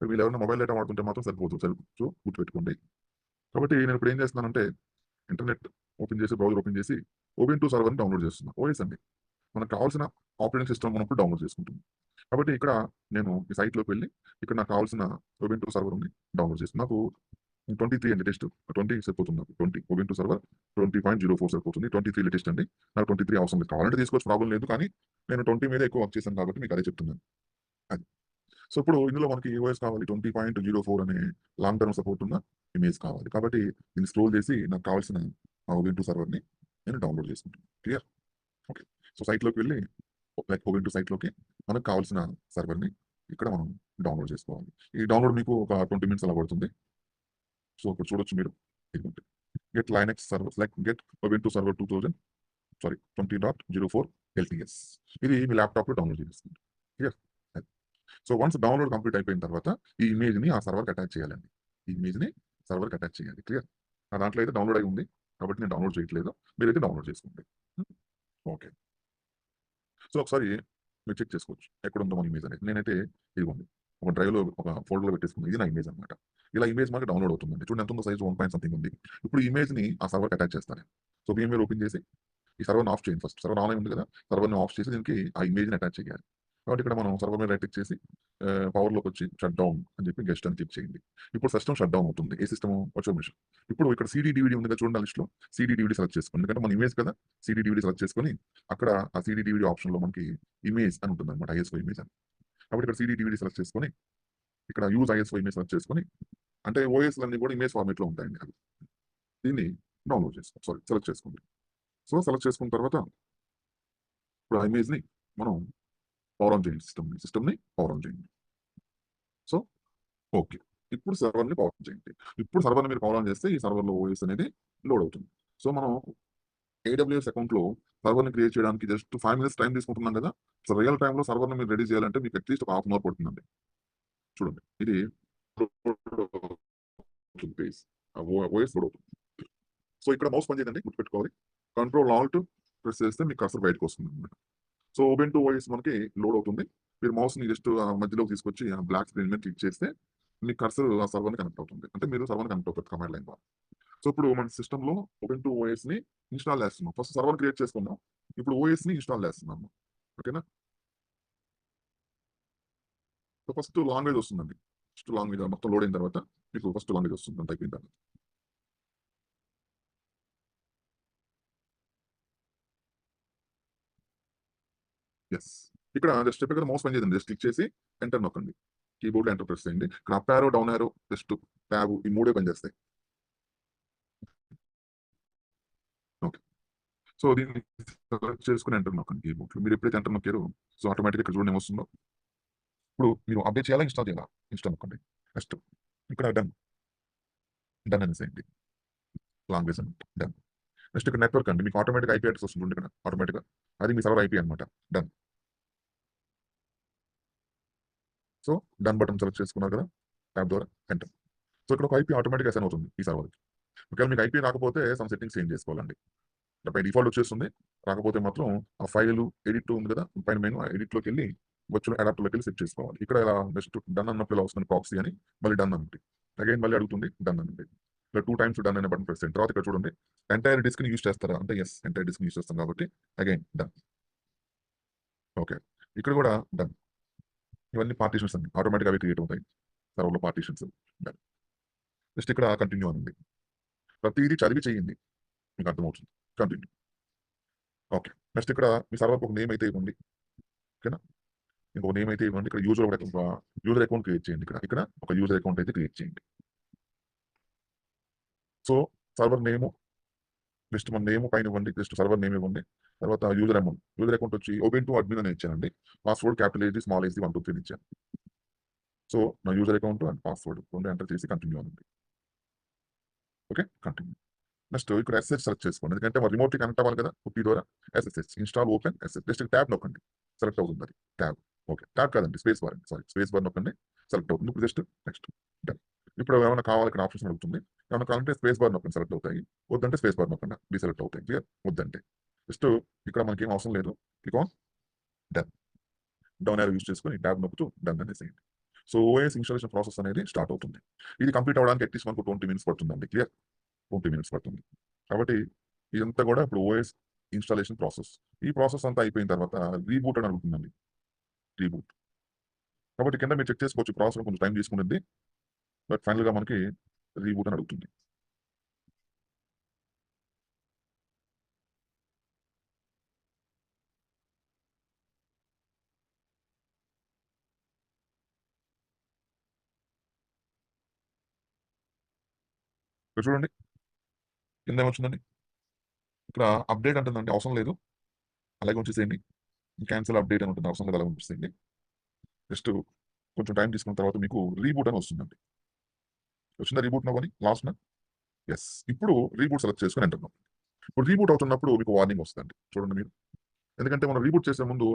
మీరు ఎవరైనా మొబైల్ డేటా వాడుతుంటే మాత్రం సరిపోవచ్చు, గుర్తుపెట్టుకోండి. కాబట్టి నేను ఇప్పుడు ఏం చేస్తున్నానంటే ఇంటర్నెట్ ఓపెన్ చేసి, బ్రౌజర్ ఓపెన్ చేసి ఓబెంటూ సర్వర్ని డౌన్లోడ్ చేస్తున్నాను. ఓఎస్ అండి, మనకు కావాల్సిన ఆపరేటింగ్ సిస్టమ్ ఉన్నప్పుడు డౌన్లోడ్ చేసుకుంటుంది. కాబట్టి ఇక్కడ నేను ఈ సైట్లోకి వెళ్ళి ఇక్కడ నాకు కావాల్సిన ఓబెంటూ సర్వర్ని డౌన్లోడ్ చేస్తాను. నాకు 23 అండి లేటెస్ట్. 20 సరిపోతుంది నాకు. 20 ఓబెంటూ సర్వర్ 20.04 సరిపోతుంది. 23 లేటెస్ట్ అండి. నాకు 23 అవసరం లేదు. కావాలంటే తీసుకోవచ్చు, ప్రాబ్లం లేదు. కానీ నేను 20 మీద ఎక్కువ వర్క్ చేశాను కాబట్టి మీకు అదే చెప్తున్నాను. అది. సో ఇప్పుడు ఇందులో మనకి ఓఎస్ కావాలి, 20.04 అనే లాంగ్ టర్మ్ సపోర్ట్ ఉన్న ఇమేజ్ కావాలి. కాబట్టి దీన్ని స్క్రోల్ చేసి నాకు కావాల్సిన ఓబెంటూ సర్వర్ని నేను డౌన్లోడ్ చేసుకుంటాను. క్లియర్? ఓకే. సో సైట్లోకి వెళ్ళి లైక్ ఓబెంటూ సైట్లోకి మనకు కావాల్సిన సర్వర్ని ఇక్కడ మనం డౌన్లోడ్ చేసుకోవాలి. ఈ డౌన్లోడ్ మీకు ఒక 20 మినిట్స్ అలా పడుతుంది. సో ఇప్పుడు చూడొచ్చు మీరు, ఇదిగోండి get Linux servers like get Ubuntu server 20.04 LTS. ఇది మీ ల్యాప్టాప్లో డౌన్లోడ్ చేస్తుంది. Clear? So once download complete అయిపోయిన తర్వాత ఈ ఇమేజ్ని ఆ సర్వర్కి అటాచ్ చేయాలండి. ఈ ఇమేజ్ని సర్వర్కి అటాచ్ చేయాలి. క్లియర్? నా దాంట్లో అయితే డౌన్లోడ్ అయి ఉంది కాబట్టి నేను డౌన్లోడ్ చేయట్లేదు, మీరైతే డౌన్లోడ్ చేసుకోండి. ఓకే. సో ఒకసారి మీరు చెక్ చేసుకోవచ్చు ఎక్కడ ఉందో మన ఇమేజ్ అనేది. నేనైతే ఇదిగోండి ఒక డ్రైవ్లో ఒక ఫోల్డర్లో పెట్టేసుకున్నాను. ఇది నా ఇమేజ్ అనమాట. ఇలా ఇమేజ్ మనకి డౌన్లోడ్ అవుతుందండి. చూడండి ఎంత ఉందో సైజ్ 1 పాయింట్ సంథింగ్ ఉంది. ఇప్పుడు ఇమేజ్ని ఆ సర్వర్కి అటాచ్ చేస్తాను. సో VMware ఓపెన్ చేసి ఈ సర్వర్ని ఆఫ్ చేయండి. ఫస్ట్ సర్వర్ ఆన్ అయి ఉంది కదా, సర్వర్ని ఆఫ్ చేసి దీనికి ఆ ఇమేజ్ని అటాచ్ చేయాలి. కాబట్టి ఇక్కడ మనం సర్వర్ మీద రైట్ క్లిక్ చేసి పవర్లోకి వచ్చి షట్ డౌన్ అని చెప్పి గెస్ట్ అని క్లిక్ చేయండి. ఇప్పుడు సిస్టమ్ షట్ డౌన్ అవుతుంది. ఏ సిస్టమ్? Virtual machine. ఇప్పుడు ఇక్కడ CD/DVD ఉంది కదా, చూడండి లిస్ట్లో CD/DVD సెలెక్ట్ చేసుకోండి. ఎందుకంటే మన ఇమేజ్ కదా, CD/DVD సెలెక్ట్ చేసుకొని అక్కడ ఆ CD/DVD ఆప్షన్లో మనకి ఇమేజ్ అని ఉంటుంది అనమాట, ISO ఇమేజ్ అని. కాబట్టి ఇక్కడ CD/DVD సెలెక్ట్ చేసుకొని ఇక్కడ యూజ్ ISO ఇమేజ్ సెలెక్ట్ చేసుకొని, అంటే ఓఎస్లు అన్ని కూడా ఇమేజ్ ఫార్మేట్లో ఉంటాయండి. అవి దీన్ని డౌన్లోడ్ చేసుకోండి, సెలెక్ట్ చేసుకోండి. సో సెలెక్ట్ చేసుకున్న తర్వాత ఇప్పుడు ఆ ఇమేజ్ని మనం పవర్ ఆన్ చేయండి, సిస్టమ్ని పవర్ ఆన్ చేయండి. So okay. ఇప్పుడు సర్వర్ని పవర్ ఆన్ చేయండి. ఇప్పుడు సర్వర్ని మీరు పవర్ ఆన్ చేస్తే ఈ సర్వర్లో ఓఎస్ అనేది లోడ్ అవుతుంది. సో మనం AWS అకౌంట్లో సర్వర్ని క్రియేట్ చేయడానికి జస్ట్ 5 minutes టైం తీసుకుంటున్నాం కదా. సో రియల్ టైంలో సర్వర్ని మీరు రెడీ చేయాలంటే మీకు అట్లీస్ట్ ఒక 1/2 hour పడుతుందండి. చూడండి ఇది ఓఎస్ లోడ్ అవుతుంది. సో ఇక్కడ మౌస్ పనిచేయదండి, గుర్తుపెట్టుకోవాలి. కంట్రోల్ ఆల్ట్ ప్రెస్ చేస్తే మీకు కర్సర్ బయటకు వస్తుంది అనమాట. సో ఓబెంటూ ఓఎస్ మనకి లోడ్ అవుతుంది. మీరు మౌస్ని జస్ట్ మధ్యలోకి తీసుకొచ్చి ఆ బ్లాక్ స్క్రీన్ మీద క్లిక్ చేస్తే మీ కర్సర్ ఆ సర్వర్ని కనెక్ట్ అవుతుంది. అంటే మీరు సర్వర్ని కనెక్ట్ అవుతుంది కమాండ్ లైన్ ద్వారా. సో ఇప్పుడు మన సిస్టంలో ఓబెంటూ ఓఎస్ని ఇన్స్టాల్ చేస్తున్నాం. ఫస్ట్ సర్వర్ క్రియేట్ చేసుకున్నాం, ఇప్పుడు ఓఎస్ని ఇన్స్టాల్ చేస్తున్నాము. ఓకేనా? సో ఫస్ట్ లాంగ్వేజ్ వస్తుందండి. ఫస్ట్ లాంగ్వేజ్ మొత్తం లోడ్ అయిన తర్వాత మీకు ఫస్ట్ లాంగ్వేజ్ వస్తుంది అంత అయిపోయిన తర్వాత. ఎస్. ఇక్కడ జస్ట్ ఇక్కడ మౌస్ పని చేయండి. జస్ట్ క్లిక్ చేసి ఎంటర్ నొక్కండి. కీబోర్డ్లో ఎంటర్ ప్రెస్ చేయండి. ఇక్కడ up arrow, down arrow, just tab ఈ మూడే పనిచేస్తాయి. ఓకే. సో దీన్ని సెలెక్ట్ చేసుకుని ఎంటర్ నొక్కండి కీబోర్డ్లో. మీరు ఎప్పుడైతే ఎంటర్ నొక్కారో సో ఆటోమేటిక్గా ఇక్కడ చూడండి ఏమొస్తుందో. ఇప్పుడు మీరు అప్డేట్ చేయాలా, ఇన్స్టాల్ చేయాలా? ఇన్స్టాల్ నొక్కండి. నెక్స్ట్ ఇక్కడ డన్ డన్ అనేసేయండి. లాంగ్వేజ్ అనమాట డన్. నెక్స్ట్ ఇక్కడ నెట్వర్క్ అండి. మీకు ఆటోమేటిక్ ఐపీ అడ్రస్ వస్తుంది ఇక్కడ ఆటోమేటిక్గా. అది మీ సర్వర్ ఐపీ అనమాట. Done. So done button select చేసుకున్నారు కదా ట్యాబ్ ద్వారా ఎంటర్. సో ఇక్కడ ఒక ఐపీ ఆటోమేటిక్ అసైన్ అవుతుంది ఈ సర్వర్కి. ఒకవేళ మీకు ఐపీ రాకపోతే సమ్ సెట్టింగ్స్ చేంజ్ చేసుకోవాలండి. బై డిఫాల్ట్ వచ్చేస్తుంది. రాకపోతే మాత్రం ఆ ఫైల్ ఎడిట్ ఉంది కదా పైన మెయిన్ ఎడిట్లోకి వెళ్ళి వర్చువల్ అడాప్టర్లోకి వెళ్ళి సెట్ చేసుకోవాలి. ఇక్కడ ఇలా నెక్స్ట్ డన్ అన్నప్పుడు ఇలా వస్తుంది ప్రాక్సీ అని, మళ్ళీ డన్ అనండి. అగైన్ మళ్ళీ అడుగుతుంది డన్ అనండి. ఇక్కడ 2 times డన్ అనే బటన్ ప్రెస్ చేయండి. తర్వాత ఇక్కడ చూడండి ఎంటైర్ డిస్క్ ని యూస్ చేస్తారా అంటే ఎస్ ఎంటైర్ డిస్క్ యూస్ చేస్తాం కాబట్టి అగైన్ డన్. ఓకే. ఇక్కడ కూడా డన్. ఇవన్నీ పార్టీషన్స్ అండి ఆటోమేటిక్గా అవి క్రియేట్ అవుతాయి సర్వర్లో పార్టీషన్స్. డన్. నెక్స్ట్ ఇక్కడ కంటిన్యూ అనండి. ప్రతిదీ చదివి చేయండి మీకు అర్థమవుతుంది. కంటిన్యూ. ఓకే. నెక్స్ట్ ఇక్కడ మీ సర్వర్కి ఒక నేమ్ అయితే ఇవ్వండి. ఓకేనా. ఇంకొక నేమ్ అయితే ఇవ్వండి. ఇక్కడ యూజర్ అకౌంట్ క్రియేట్ చేయండి. ఇక్కడ ఒక యూజర్ అకౌంట్ అయితే క్రియేట్ చేయండి. సో సర్వర్ నేము నెక్స్ట్ మన నేమ్ పైన ఇవ్వండి. నెక్స్ట్ సర్వర్ నేమ్ ఇవ్వండి. తర్వాత యూజర్ అకౌంట్ వచ్చి ఓపెన్ టు అడ్మిన్ అని ఇచ్చానండి. Password capital H small H 1 2 3 ఇచ్చాను. సో నా యూజర్ అకౌంట్ అండ్ పాస్వర్డ్ రెండు ఎంటర్ చేసి కంటిన్యూ అనండి. Okay continue. నెక్స్ట్ ఇక్కడ ఎస్ఎస్ సెలెక్ట్ చేసుకోండి. ఎందుకంటే మరి రిమోట్ కనెక్ట్ అవ్వాలి కదా పుట్టి ద్వారా. SSH install open S S. Just tab నొక్కండి సెలెక్ట్ అవుతుంది అది ట్యాబ్. ఓకే ట్యాబ్ కాదండి స్పేస్ బార్ అండి. సారీ స్పేస్ బార్ నొక్కండి సెలెక్ట్ అవుతుంది. ఇప్పుడు జస్ట్ నెక్స్ట్ డన్. ఇప్పుడు ఏమైనా కావాలి ఇక్కడ ఆప్షన్స్ అడుగుతుంది. ఏమైనా కావాలంటే స్పేస్ బార్ నొక్కండి సెలెక్ట్ అవుతాయి. వద్దంటే స్పేస్ బార్ నొక్కండి డీసెలెక్ట్ అవుతాయి. క్లియర్. వద్దంటే జస్ట్ ఇక్కడ మనకి ఏం అవసరం లేదు. Click on done. Down arrow use చేసుకొని ట్యాబ్ నొక్కుతూ డన్ అనేసేయండి. సో ఓఎస్ ఇన్స్టాలేషన్ ప్రాసెస్ అనేది స్టార్ట్ అవుతుంది. ఇది కంప్లీట్ అవ్వడానికి అట్లీస్ట్ మనకు 20 minutes పడుతుందండి. క్లియర్. 20 minutes పడుతుంది. కాబట్టి ఇదంతా కూడా ఇప్పుడు ఓఎస్ ఇన్స్టాలేషన్ ప్రాసెస్. ఈ ప్రాసెస్ అంతా అయిపోయిన తర్వాత రీబూట్ అని అడుగుతుందండి. రీబూట్. కాబట్టి కింద మీరు చెక్ చేసుకోవచ్చు. ప్రాసెస్ కొంచెం టైం తీసుకుంటుంది. బట్ ఫైనల్గా మనకి రీబూట్ అని అడుగుతుంది. ఇక్కడ చూడండి కింద ఏమొచ్చిందండి. ఇక్కడ అప్డేట్ అంటుందండి. అవసరం లేదు అలాగే ఉంచేసేయండి. క్యాన్సిల్ అప్డేట్ అని ఉంటుంది. అవసరం లేదు అలాగే ఉంచేసేయండి. జస్ట్ కొంచెం టైం తీసుకున్న తర్వాత మీకు రీబూట్ అని వస్తుందండి. వచ్చిందా రీబూట్ నవ్వని లాస్ట్ ఎస్. ఇప్పుడు రీబూట్ సెలెక్ట్ చేసుకుని ఎంటర్ నొక్కండి. ఇప్పుడు రీబూట్ అవుతున్నప్పుడు మీకు వార్నింగ్ వస్తుందండి. చూడండి మీరు. ఎందుకంటే మనం రీబూట్ చేసే ముందు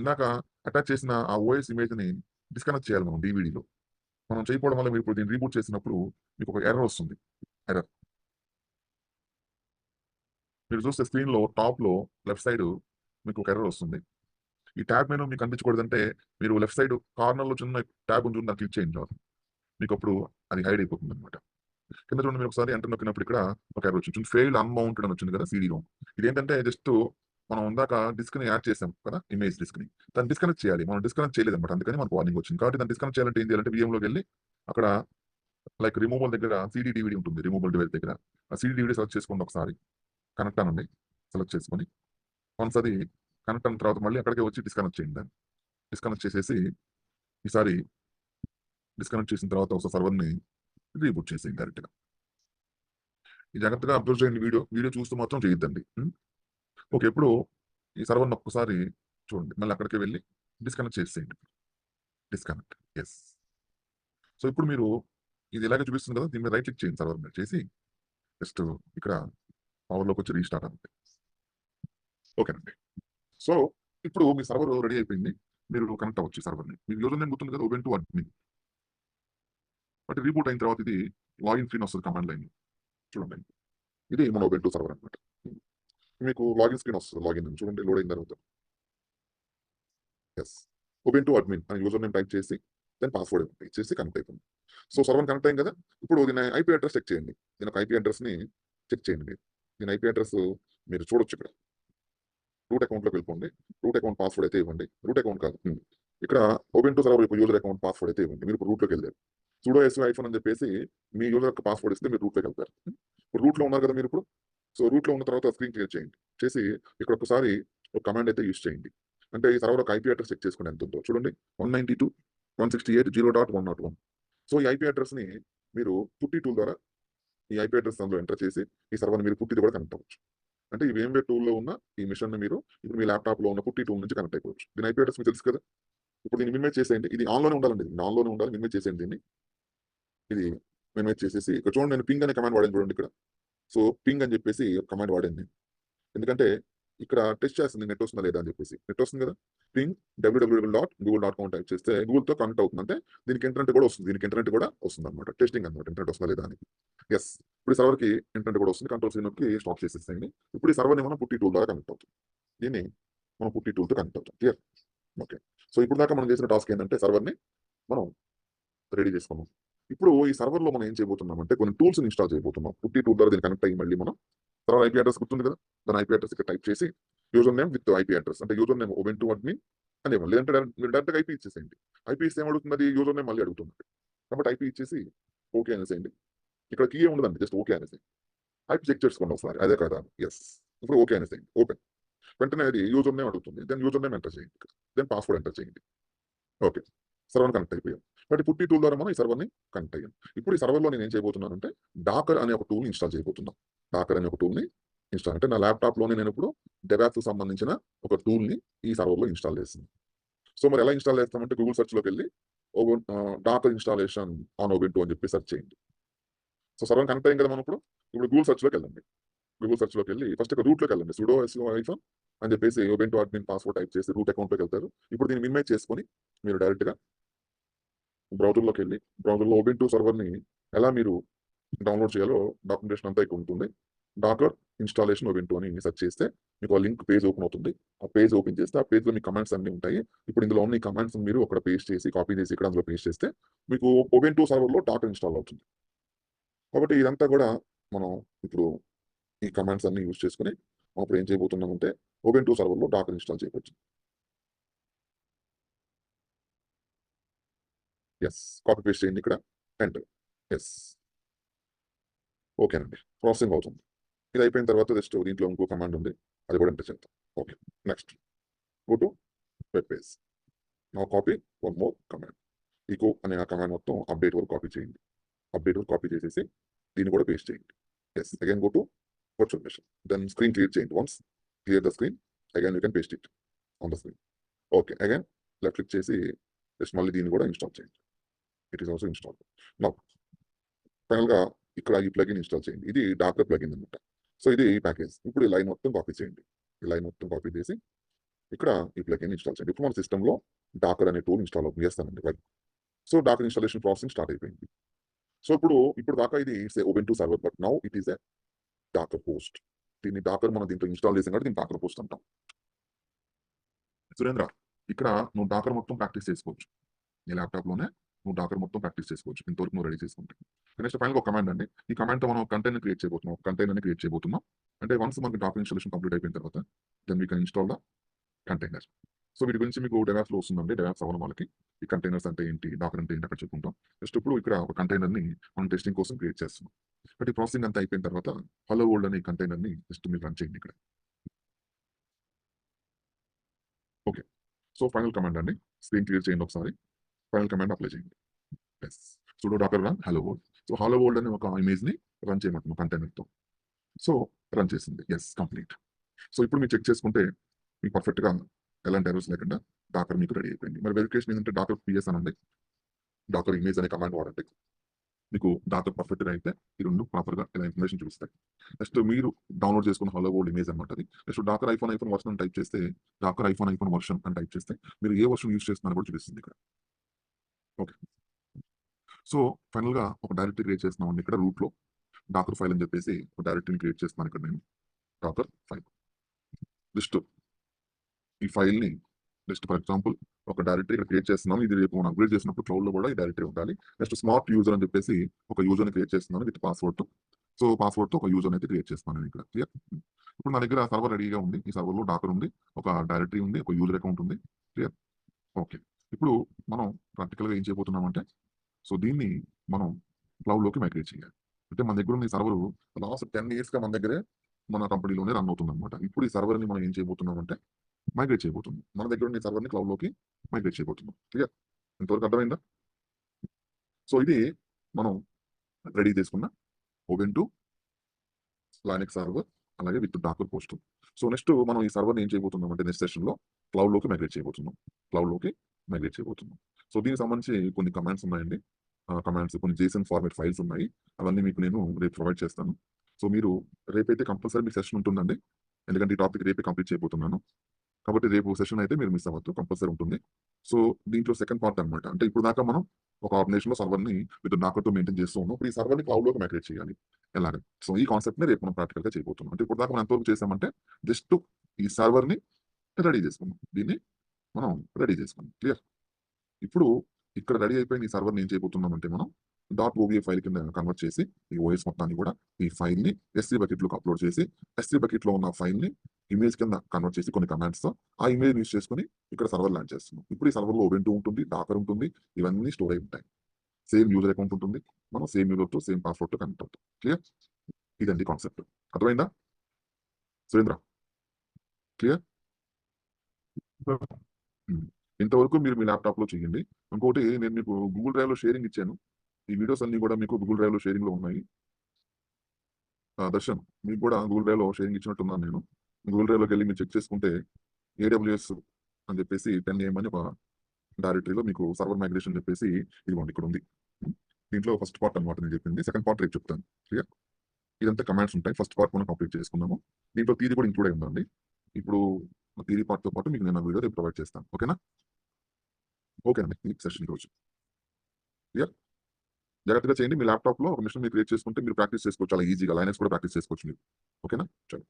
ఇందాక అటాచ్ చేసిన ఆ ఓఎస్ ఇమేజ్ ని డిస్కనెక్ట్ చేయాలి మనం డివిడీలో. మనం చేయకపోవడం వల్ల మీరు ఇప్పుడు దీన్ని రీబూట్ చేసినప్పుడు మీకు ఒక ఎర్రర్ వస్తుంది. ఎర్రర్ మీరు చూస్తే స్క్రీన్ లో టాప్ లో లెఫ్ట్ సైడ్ మీకు ఒక ఎర్రర్ వస్తుంది. ఈ ట్యాబ్ మెనూ మీకు కనిపించకూడదంటే మీరు లెఫ్ట్ సైడ్ కార్నర్ లో చిన్న ట్యాబ్ ఉంటుంది దాన్ని క్లిక్ చేయండి. మీకు అప్పుడు అది హైడ్ అయిపోతుంది అనమాట. కింద చూడండి మీరు ఒకసారి ఎంటర్ నొక్కినప్పుడు ఇక్కడ ఒక ఎర్రర్ వచ్చింది. ఫెయిల్డ్ అన్మౌంటెడ్ అని వచ్చింది కదా సీడీలో. ఇదేంటంటే జస్ట్ మనం ఇందాక డిస్క్ ని యాడ్ చేసాం కదా ఇమేజ్ డిస్క్ ని దాన్ని డిస్కనెక్ట్ చేయాలి. మనం డిస్కనెక్ట్ చేయలేదు అనమాట. అందుకని మనకు వార్నింగ్ వచ్చింది. కాబట్టి దాన్ని డిస్కనెక్ట్ చేయాలంటే ఏం చేయాలంటే విఎంలోకి వెళ్ళి అక్కడ లైక్ రిమూవల్ దగ్గర సీడీ డివిడీ ఉంటుంది. రిమూవల్ డివైస్ దగ్గర ఆ సీడీ డివిడీ సెలెక్ట్ చేసుకోండి. ఒకసారి కనెక్ట్ అనండి సెలెక్ట్ చేసుకొని వన్స్ అది కనెక్ట్ అయిన తర్వాత మళ్ళీ అక్కడికి వచ్చి డిస్కనెక్ట్ చేయండి. దాన్ని డిస్కనెక్ట్ చేసేసి ఈసారి డిస్కనెక్ట్ చేసిన తర్వాత ఒక సర్వర్ని రీబూట్ చేసేయండి డైరెక్ట్గా. ఈ జాగ్రత్తగా అబ్జర్వ్ చేయండి. వీడియో చూస్తూ మాత్రం చేయొద్దండి. ఓకే. ఇప్పుడు ఈ సర్వర్ని ఒక్కసారి చూడండి. మళ్ళీ అక్కడికి వెళ్ళి డిస్కనెక్ట్ చేసేయండి. Disconnect yes. సో ఇప్పుడు మీరు ఇది ఇలాగే చూపిస్తుంది కదా దీని మీద రైట్ క్లిక్ చేయండి. సర్వర్ మీద చేసి జస్ట్ ఇక్కడ పవర్లోకి వచ్చి రీస్టార్ట్ అవుతుంది. ఓకేనండి. సో ఇప్పుడు మీ సర్వర్ రెడీ అయిపోయింది. మీరు కనెక్ట్ అవ్వచ్చు సర్వర్ని. మీకు యూజర్ నేమ్ గుర్తుంది కదా open to admin. But reboot అయిన తర్వాత ఇది లాగిన్ స్క్రీన్ వస్తుంది కమాండ్ లైన్. చూడండి ఇది మన ఓపెన్ టు సర్వర్ అనమాట. మీకు లాగిన్ స్క్రీన్ వస్తుంది. లాగిన్ చూడండి లోడ్ అయిన తర్వాత ఎస్ ఓపెన్ టు అడ్మిన్ అని యూజర్ నేమ్ టైప్ చేసి దాని పాస్వర్డ్ ఇచ్చేసి కనెక్ట్ అయిపోయింది. సో సర్వర్ కనెక్ట్ అయింది కదా. ఇప్పుడు దీని ఐపీ అడ్రస్ చెక్ చేయండి. దీని ఒక ఐపీ అడ్రస్ని చెక్ చేయండి. మీరు దీని ఐపీ అడ్రస్ మీరు చూడొచ్చు ఇక్కడ. రూట్ అకౌంట్లోకి వెళ్ళిపోండి. రూట్ అకౌంట్ పాస్వర్డ్ అయితే ఇవ్వండి. రూట్ అకౌంట్ కాదు ఇక్కడ open to server user account password అయితే ఇవ్వండి. మీరు ఇప్పుడు రూట్లోకి వెళ్ళారు. సుడో ఎస్ ఐఫోన్ అని చెప్పేసి మీ యూజర్ యొక్క పాస్వర్డ్ ఇస్తే మీరు రూట్లోకి వెళ్తారు. ఇప్పుడు రూట్లో ఉన్నారు కదా మీరు ఇప్పుడు. సో రూట్లో ఉన్న తర్వాత స్క్రీన్ క్లియర్ చేయండి. చేసి ఇక్కడ ఒకసారి ఒక కమాండ్ అయితే యూజ్ చేయండి. అంటే ఈ సర్వర్ ఒక ఐపీ అడ్రస్ చెక్ చేసుకోండి ఎంత ఉందో చూడండి. 192.168.0.101. సో ఈ ఐపీ అడ్రస్ని మీరు పుట్టి టూల్ ద్వారా ఈ ఐపీ అడ్రస్ అందులో ఎంటర్ చేసి ఈ సర్వర్ని మీరు పుట్టిది కూడా కనెక్ట్ అవ్వచ్చు. అంటే ఈ VMware టూల్లో ఉన్న ఈ మిషన్ మీరు ఇప్పుడు మీ ల్యాప్టాప్లో ఉన్న పుట్టి టూల్ నుంచి కనెక్ట్ అయిపోవచ్చు. దీని ఐపీ అడ్రస్ మీకు తెలుసు కదా. ఇప్పుడు దీన్ని మినిమైజ్ చేసేయండి. ఇది ఆన్లోనే ఉండాలండి. ఇది ఆన్లోనే ఉండాలి. మినిమైజ్ చేసేయండి దీన్ని. ఇది మినిమైజ్ చేసేసి ఇక్కడ చూడండి, నేను పింగ్ అనే కమాండ్ వాడాను చూడండి ఇక్కడ. సో పింగ్ అని చెప్పేసి కమాండ్ వాడాను నేను. ఎందుకంటే ఇక్కడ టెస్ట్ చేస్తుంది నెట్ వస్తుందా లేదా అని చెప్పేసి. నెట్ వస్తుంది కదా. పింగ్ www.google.com టైప్ చేస్తే గూగుల్తో కనెక్ట్ అవుతుంది. అంటే దీనికి ఇంటర్నెట్ కూడా వస్తుంది. దీనికి ఇంటర్నెట్ కూడా వస్తుంది అనమాట. టెస్టింగ్ అనమాట. ఇంటర్నెట్ వస్తుందా లేదా అని. ఎస్, ఇప్పుడు ఈ సర్వర్కి ఇంటర్నెట్ కూడా వస్తుంది. కంట్రోల్ సీనోకి స్టాప్ చేసేసేయండి. ఇప్పుడు ఈ సర్వర్ని మనం పుట్టి టూల్ ద్వారా కనెక్ట్ అవుతుంది. దీన్ని మనం పుట్టి టూల్తో కనెక్ట్ అవుతాం. క్లియర్. ఓకే. సో ఇప్పుడు దాకా మనం చేసిన టాస్క్ ఏంటంటే సర్వర్ని మనం రెడీ చేసుకున్నాం. ఇప్పుడు ఈ సర్వర్లో మనం ఏం చేయబోతున్నాం అంటే కొన్ని టూల్స్ ఇన్స్టాల్ చేయబోతున్నాం. పుట్టి టూల్ ద్వారా దీన్ని కనెక్ట్ అయ్యి మళ్ళీ మనం సర్వర్ ఐపీ అడ్రస్ గుర్తుంది కదా. దాని ఐపీ అడ్రస్ ఇక్కడ టైప్ చేసి user name with IP address, అంటే user name open to admin అని ఇవ్వండి. లేదంటే మీరు డైరెక్ట్గా ఐపీ ఇచ్చేసేయండి. ఐపీ ఇస్తే ఏమడుగుతుంది, అది యూజర్ నేమ్ మళ్ళీ అడుగుతుంది. కాబట్టి ఐపీ ఇచ్చేసి ఓకే అనేసేయండి. ఇక్కడ కీ ఉండదండి, జస్ట్ ఓకే అనేసేయండి. ఐపీ చెక్ చేసుకోండి ఒకసారి అదే కదా. ఎస్, ఇప్పుడు ఓకే అనేసేయండి. ఓపెన్. వెంటనే అది యూజర్ నేమ్ అడుగుతుంది. దెన్ యూజర్ నేమ్ ఎంటర్ చేయండి. దెన్ పాస్వర్డ్ ఎంటర్ చేయండి. ఓకే, సర్వర్ కనెక్ట్ అయిపోయాం. బట్ పుట్టి టూల్ ద్వారా మనం ఈ సర్వర్ని కనెక్ట్ అయ్యాం. ఇప్పుడు ఈ సర్వర్లో నేను ఏం చేయబోతున్నానంటే డాకర్ అనే ఒక టూల్ ఇన్స్టాల్ చేయబోతున్నాను. డాకర్ అనే ఒక టూల్ని ఇన్స్టాల్ అంటే నా ల్యాప్టాప్లోనే నేను ఇప్పుడు డెవాప్స్కి సంబంధించిన ఒక టూల్ని ఈ సర్వర్లో ఇన్స్టాల్ చేస్తున్నాను. సో మరి ఎలా ఇన్స్టాల్ చేస్తామంటే గూగుల్ సెర్చ్లోకి వెళ్ళి డాకర్ ఇన్స్టాలేషన్ ఆన్ ఓబెంటూ అని చెప్పి సెర్చ్ చేయండి. సో సర్వర్ కనెక్ట్ అయ్యింది కదా మనం ఇప్పుడు గూగుల్ సెర్చ్లోకి వెళ్ళండి. గూగుల్ సెర్చ్లోకి వెళ్ళి ఫస్ట్ ఒక రూట్లోకి వెళ్ళండి. సుడో ఎస్ఓ ఐఫోన్ అని చెప్పేసి ఓబెంటూ అడ్మిన్ పాస్వర్డ్ టైప్ చేసి రూట్ అకౌంట్లోకి వెళ్తారు. ఇప్పుడు దీన్ని మినిమైజ్ చేసుకొని మీరు డైరెక్ట్గా బ్రౌజర్లోకి వెళ్ళి బ్రౌజర్లో ఓబెంటూ సర్వర్ని ఎలా మీరు డౌన్లోడ్ చేయాలో డాక్యుమెంటేషన్ అంతా ఇక్కడ ఉంటుంది. డాకర్ ఇన్స్టాలేషన్ ఓబెంటూ అని సెర్చ్ చేస్తే మీకు ఆ లింక్ పేజ్ ఓపెన్ అవుతుంది. ఆ పేజ్ ఓపెన్ చేస్తే ఆ పేజ్లో మీ కమాండ్స్ అన్ని ఉంటాయి. ఇప్పుడు ఇందులో ఉన్న ఈ కమాండ్స్ మీరు అక్కడ పేస్ట్ చేసి కాపీ చేసి ఇక్కడ అందులో పేస్ట్ చేస్తే మీకు ఓబెంటూ సర్వర్లో డాకర్ ఇన్స్టాల్ అవుతుంది. కాబట్టి ఇదంతా కూడా మనం ఇప్పుడు ఈ కమాండ్స్ అన్ని యూజ్ చేసుకుని మనం ఇప్పుడు ఏం చేయబోతున్నామంటే ఓబెంటూ సర్వర్లో డాకర్ ఇన్స్టాల్ చేయవచ్చు. ఎస్, కాపీ పేస్ట్ చేయండి ఇక్కడ, ఎంటర్. ఎస్, ఓకేనండి. ప్రాసెసింగ్ అవుతుంది. ఇది అయిపోయిన తర్వాత జస్ట్ దీంట్లో ఇంకో కమాండ్ ఉంది, అది కూడా ఎంటర్ చేద్దాం. Okay, next go to web page. నా copy one more command. Echo అనే ఆ కమాండ్ మొత్తం అప్డేట్ వరకు కాపీ చేయండి. అప్డేట్ వరకు కాపీ చేసేసి దీన్ని కూడా పేస్ట్ చేయండి. Yes, again go to virtual machine. Then screen clear చేయండి. Once clear the screen, again you can paste it on the screen. Okay, again left click చేసి జస్ట్ మళ్ళీ దీన్ని కూడా ఇన్స్టాల్ చేయండి. It is also install. Now ఫైనల్గా ఇక్కడ ఈ plugin install చేయండి. ఇది డాకర్ ప్లగిన్ అనమాట. సో ఇది ప్యాకేజ్. ఇప్పుడు ఈ లైన్ మొత్తం కాపీ చేయండి. ఈ లైన్ మొత్తం కాపీ చేసి ఇక్కడ ఈ ప్లగిన్ ఇన్స్టాల్ చేయండి. ఇప్పుడు మన సిస్టంలో డాకర్ అనే టూల్ ఇన్స్టాల్ చేస్తానండి. Right. So Docker installation processing start అయిపోయింది. సో ఇప్పుడు దాకా ఇది it's Ubuntu server, but now it is a Docker host. దీన్ని డాకర్ మనం దీంట్లో ఇన్స్టాల్ చేసాం కాబట్టి దీన్ని డాకర్ పోస్ట్ అంటాం. సురేంద్ర, ఇక్కడ నువ్వు డాకర్ మొత్తం ప్రాక్టీస్ చేసుకోవచ్చు. నీ ల్యాప్టాప్లోనే నువ్వు డాకర్ మొత్తం ప్రాక్టీస్ చేసుకోవచ్చు. ఇంతవరకు నువ్వు రెడీ చేసుకుంటే నెక్స్ట్ ఫైనల్ ఒక కమాండ్ అండి. ఈ కమాండ్తో మనం కంటైనర్ క్రియేట్ చేయబోతున్నాం. కంటైనర్ని క్రియేట్ చేయబోతున్నాం. అంటే వన్స్ మనకి డాకర్ ఇన్స్టాలేషన్ కంప్లీట్ అయిపోయిన తర్వాత then we can install the container. So వీటి గురించి మీకు డెవాప్స్లో వస్తుందండి. డెవాప్స్ అవ్వడం వాళ్ళకి ఈ కంటైనర్స్ అంటే ఏంటి, డాకర్ అంటే ఏంటి అక్కడ చెప్పుకుంటాం. జస్ట్ ఇప్పుడు ఇక్కడ ఒక కంటైనర్ని మనం టెస్టింగ్ కోసం క్రియేట్ చేస్తున్నాం. బట్ ఈ ప్రాసెసింగ్ అంతా అయిపోయిన తర్వాత హలో వరల్డ్ అనే కంటైనర్ని జస్ట్ మీరు రన్ చేయండి ఇక్కడ. ఓకే, సో ఫైనల్ కమాండ్ అండి. స్క్రీన్ క్లియర్ చేయండి ఒకసారి. ఫైనల్ కమాండ్ అప్లై చేయండి. Yes, sudo docker run hello world. So hello world అనే ఒక ఇమేజ్ని రన్ చేయమంటున్నాం కంటైనర్తో. సో రన్ చేసింది. Yes, complete. సో ఇప్పుడు మీరు చెక్ చేసుకుంటే మీకు పర్ఫెక్ట్గా ఎలాంటి ఎర్రర్స్ లేకుండా డాకర్ మీకు రెడీ అయిపోయింది. మరి వెరిఫికేషన్ ఏంటంటే డాకర్ పిఎస్ అనండి, డాకర్ ఇమేజ్ అనే కమాండ్ వాడండి. మీకు డాకర్ పర్ఫెక్ట్గా అయితే ఈ రెండు ప్రాపర్గా ఇలా ఇన్ఫర్మేషన్ చూపిస్తాయి. నెక్స్ట్ మీరు డౌన్లోడ్ చేసుకున్న హలో వరల్డ్ ఇమేజ్ అనమాట. నెక్స్ట్ డాకర్ ఐఫోన్ వర్షన్ అని టైప్ చేస్తే డాకర్ ఐఫోన్ వర్షన్ అని టైప్ చేస్తే మీరు ఏ వర్షన్ యూస్ చేస్తున్నారో కూడా చూపిస్తుంది ఇక్కడ. ఓకే, సో ఫైనల్గా ఒక డైరెక్టరీ క్రియేట్ చేస్తున్నామండి. ఇక్కడ రూట్లో డాకర్ ఫైల్ అని చెప్పేసి ఒక డైరెక్టరీని క్రియేట్ చేస్తున్నాను ఇక్కడ నేను. డాకర్ ఫైల్ జస్ట్ ఈ ఫైల్ని జస్ట్ ఫర్ ఎగ్జాంపుల్ ఒక డైరెక్టరీ ఇక్కడ క్రియేట్ చేస్తున్నాను. ఇది రేపు మనం అప్గ్రేడ్ చేసినప్పుడు క్లౌడ్లో కూడా ఈ డైరెక్టరీ ఉండాలి. నెక్స్ట్ స్మార్ట్ యూజర్ అని చెప్పేసి ఒక యూజర్ని క్రియేట్ చేస్తున్నాను విత్ పాస్వర్డ్తో. సో పాస్వర్డ్తో ఒక యూజర్ అయితే క్రియేట్ చేస్తున్నాను ఇక్కడ. క్లియర్. ఇప్పుడు నా దగ్గర సర్వర్ రెడీగా ఉంది. ఈ సర్వర్లో డాకర్ ఉంది, ఒక డైరెక్టరీ ఉంది, ఒక యూజర్ అకౌంట్ ఉంది. క్లియర్. ఓకే, ఇప్పుడు మనం ప్రాక్టికల్గా ఏం చేయబోతున్నామంటే సో దీన్ని మనం క్లౌడ్లోకి మైగ్రేట్ చేయాలి. అంటే మన దగ్గర ఉన్న ఈ సర్వర్ లాస్ట్ 10 ఇయర్స్గా మన దగ్గరే మన కంపెనీలోనే రన్ అవుతుంది అనమాట. ఇప్పుడు ఈ సర్వర్ని మనం ఏం చేయబోతున్నామంటే మైగ్రేట్ చేయబోతున్నాం. మన దగ్గర ఉన్న ఈ సర్వర్ని క్లౌడ్లోకి మైగ్రేట్ చేయబోతున్నాం. క్లియర్? ఇంతవరకు అర్థమైందా? సో ఇది మనం రెడీ చేసుకున్న ఓవెన్2 లైనక్స్ సర్వర్ అలాగే with docker post. So next మనం ఈ సర్వర్ని ఏం చేయబోతున్నాం అంటే నెక్స్ట్ సెషన్లో క్లౌడ్లోకి మైగ్రేట్ చేయబోతున్నాం. క్లౌడ్లోకి మైగ్రేట్ చేయబోతున్నాం. సో దీనికి సంబంధించి కొన్ని కమాండ్స్ ఉన్నాయండి. కమాండ్స్ కొన్ని JSON ఫార్మాట్ ఫైల్స్ ఉన్నాయి. అవన్నీ మీకు నేను రేపు ప్రొవైడ్ చేస్తాను. సో మీరు రేపైతే కంపల్సరీ మీకు సెషన్ ఉంటుందండి. ఎందుకంటే ఈ టాపిక్ రేపే కంప్లీట్ చేయబోతున్నాను. కాబట్టి రేపు సెషన్ అయితే మీరు మిస్ అవ్వద్దు, కంపల్సరీ ఉంటుంది. సో దీంట్లో సెకండ్ పార్ట్ అనమాట. అంటే ఇప్పుడు దాకా మనం ఒక ఆర్గనైజేషన్లో సర్వర్ని విత్ డాకర్తో మెయింటైన్ చేస్తూ ఉన్నాం. ఇప్పుడు ఈ సర్వర్ని క్లౌడ్లోకి మైగ్రేట్ చేయాలి. ఎలాగ? సో ఈ కాన్సెప్ట్ని రేపు మనం ప్రాక్టికల్గా చేయబోతున్నాం. అంటే ఇప్పుడు దాకా మనం ఎంతవరకు చేసామంటే జస్ట్ ఈ సర్వర్ని రెడీ చేసుకున్నాం. దీన్ని మనం రెడీ చేసుకున్నాం. క్లియర్? ఇప్పుడు ఇక్కడ రెడీ అయిపోయిన ఈ సర్వర్ని ఏం చేయబోతున్నామంటే మనం .oba ఫైల్ కింద కన్వర్ట్ చేసి ఈ ఓఎస్ మొత్తాన్ని కూడా ఈ ఫైల్ని S3 బకెట్లోకి అప్లోడ్ చేసి S3 బకెట్లో ఉన్న ఫైల్ని ఇమేజ్ కింద కన్వర్ట్ చేసి కొన్ని కమాండ్స్తో ఆ ఇమేజ్ యూస్ చేసుకుని ఇక్కడ సర్వర్ లాంచ్ చేస్తున్నాం. ఇప్పుడు ఈ సర్వర్లో ఓవెన్2 ఉంటుంది, డాకర్ ఉంటుంది, ఇవన్నీ స్టోర్ అయి ఉంటాయి. సేమ్ యూజర్ అకౌంట్ ఉంటుంది, మనం సేమ్ యూజర్తో సేమ్ పాస్వర్డ్తో కనెక్ట్ అవుతాం. క్లియర్? ఇదండి కాన్సెప్ట్. అర్థమైందా సురేంద్ర? క్లియర్? ఇంతవరకు మీరు మీ ల్యాప్టాప్లో చేయండి. ఇంకోటి నేను మీకు గూగుల్ డ్రైవ్లో షేరింగ్ ఇచ్చాను. ఈ వీడియోస్ అన్ని కూడా మీకు గూగుల్ డ్రైవ్లో షేరింగ్లో ఉన్నాయి. దర్శన్ మీకు కూడా గూగుల్ డ్రైవ్లో షేరింగ్ ఇచ్చినట్టున్నాను నేను. గూగుల్ డ్రైవ్లోకి వెళ్ళి మీరు చెక్ చేసుకుంటే AWS అని చెప్పేసి 10 AM అని ఒక డైరెక్టరీలో మీకు సర్వర్ మైగ్రేషన్ చెప్పేసి ఇదిగోండి ఇక్కడ ఉంది. దీంట్లో ఫస్ట్ పార్ట్ అనమాట నేను చెప్పింది. సెకండ్ పార్ట్ రేపు చెప్తాను. క్లియర్? ఇదంతా కమాండ్స్ ఉంటాయి. ఫస్ట్ పార్ట్ మనం కంప్లీట్ చేసుకున్నాము. దీంట్లో థియరీ కూడా ఇంక్లూడ్ అయి ఉందండి. ఇప్పుడు థియరీ పార్ట్తో పాటు మీకు నేను వీడియో రేపు ప్రొవైడ్ చేస్తాను. ఓకేనా? ఓకే అండి. ఈ సెషన్ ఈరోజు క్లియర్? జాగ్రత్తగా చేయండి. మీ ల్యాప్టాప్లో ఒక మిషన్ మీరు క్రియేట్ చేసుకుంటే మీరు ప్రాక్టీస్ చేసుకోవచ్చు చాలా ఈజీగా. లైనక్స్ కూడా ప్రాక్టీస్ చేసుకోవచ్చు మీరు. ఓకేనా? చలో.